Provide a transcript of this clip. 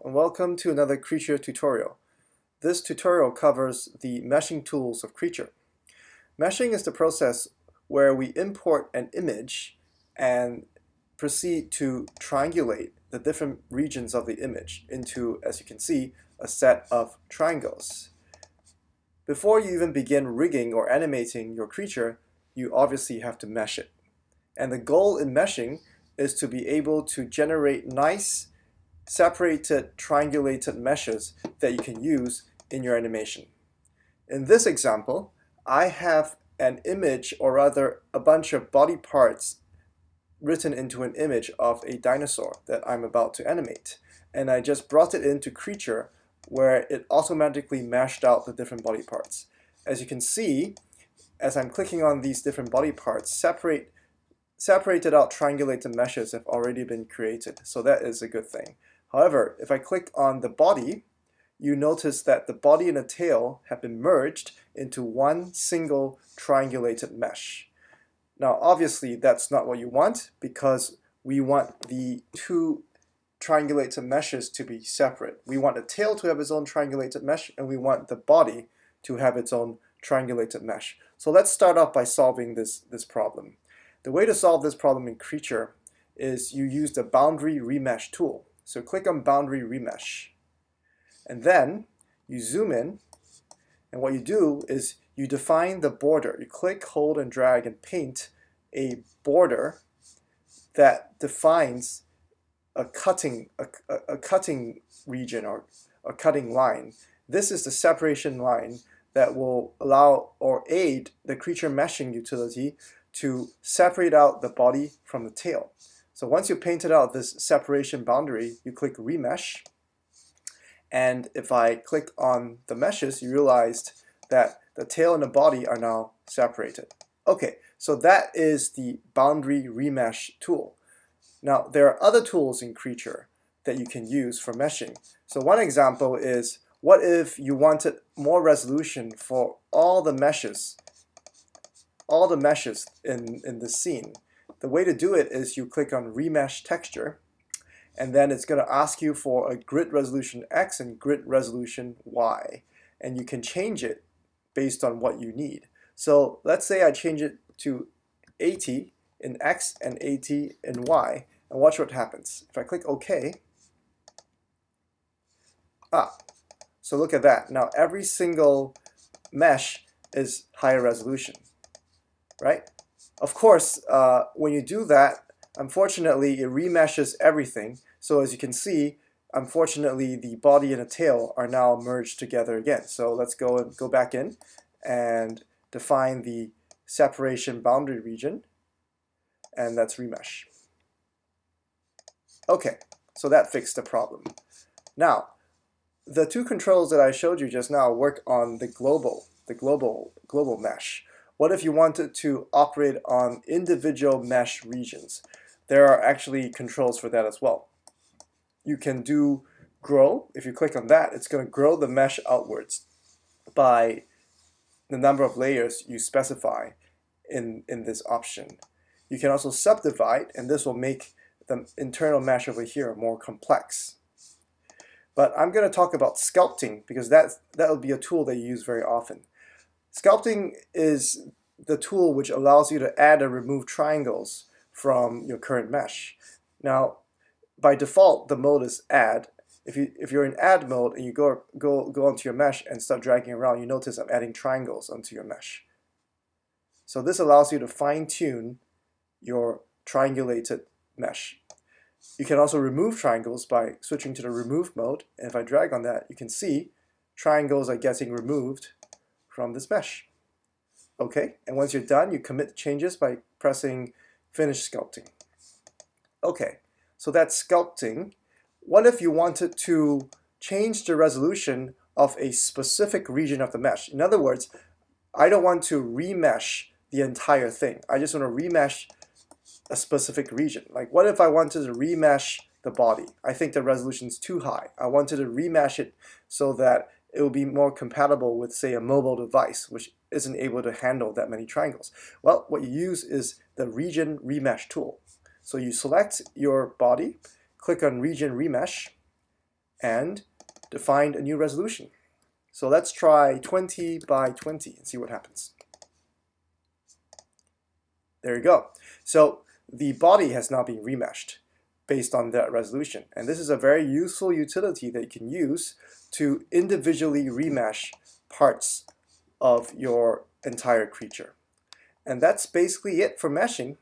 Hello and welcome to another Creature tutorial. This tutorial covers the meshing tools of Creature. Meshing is the process where we import an image and proceed to triangulate the different regions of the image into, as you can see, a set of triangles. Before you even begin rigging or animating your creature, you obviously have to mesh it. And the goal in meshing is to be able to generate nice separated triangulated meshes that you can use in your animation. In this example, I have an image, or rather a bunch of body parts written into an image of a dinosaur that I'm about to animate. And I just brought it into Creature where it automatically meshed out the different body parts. As you can see, as I'm clicking on these different body parts, separated out triangulated meshes have already been created, so that is a good thing. However, if I click on the body, you notice that the body and the tail have been merged into one single triangulated mesh. Now, obviously, that's not what you want, because we want the two triangulated meshes to be separate. We want the tail to have its own triangulated mesh, and we want the body to have its own triangulated mesh. So let's start off by solving this problem. The way to solve this problem in Creature is you use the Boundary Remesh tool. So click on Boundary Remesh, and then you zoom in, and what you do is you define the border. You click, hold, and drag and paint a border that defines a cutting region, or a cutting line. This is the separation line that will allow or aid the Creature meshing utility to separate out the body from the tail. So once you painted out this separation boundary, you click Remesh, and if I click on the meshes, you realized that the tail and the body are now separated. Okay, so that is the Boundary Remesh tool. Now, there are other tools in Creature that you can use for meshing. So one example is, what if you wanted more resolution for all the meshes in the scene? The way to do it is you click on Remesh Texture, and then it's going to ask you for a grid resolution X and grid resolution Y, and you can change it based on what you need. So let's say I change it to 80 in X and 80 in Y, and watch what happens. If I click OK, so look at that. Now every single mesh is higher resolution, right? Of course, when you do that, unfortunately, it remeshes everything. So as you can see, unfortunately, the body and the tail are now merged together again. So let's go back in and define the separation boundary region, and that's remesh. Okay, so that fixed the problem. Now, the two controls that I showed you just now work on the global mesh. What if you wanted to operate on individual mesh regions? There are actually controls for that as well. You can do grow. If you click on that, it's going to grow the mesh outwards by the number of layers you specify in this option. You can also subdivide, and this will make the internal mesh over here more complex. But I'm going to talk about sculpting, because that will be a tool that you use very often. Sculpting is the tool which allows you to add or remove triangles from your current mesh. Now, by default, the mode is add. If you're in add mode and you go onto your mesh and start dragging around, you notice I'm adding triangles onto your mesh. So this allows you to fine-tune your triangulated mesh. You can also remove triangles by switching to the remove mode, and if I drag on that, you can see triangles are getting removed from this mesh. Okay, and once you're done, you commit changes by pressing Finish Sculpting. Okay, so that's sculpting. What if you wanted to change the resolution of a specific region of the mesh? In other words, I don't want to remesh the entire thing. I just want to remesh a specific region. Like, what if I wanted to remesh the body? I think the resolution is too high. I wanted to remesh it so that it will be more compatible with, say, a mobile device, which isn't able to handle that many triangles. Well, what you use is the Region Remesh tool. So you select your body, click on Region Remesh, and define a new resolution. So let's try 20 by 20 and see what happens. There you go. So the body has now been remeshed based on that resolution. And this is a very useful utility that you can use to individually remesh parts of your entire creature. And that's basically it for meshing.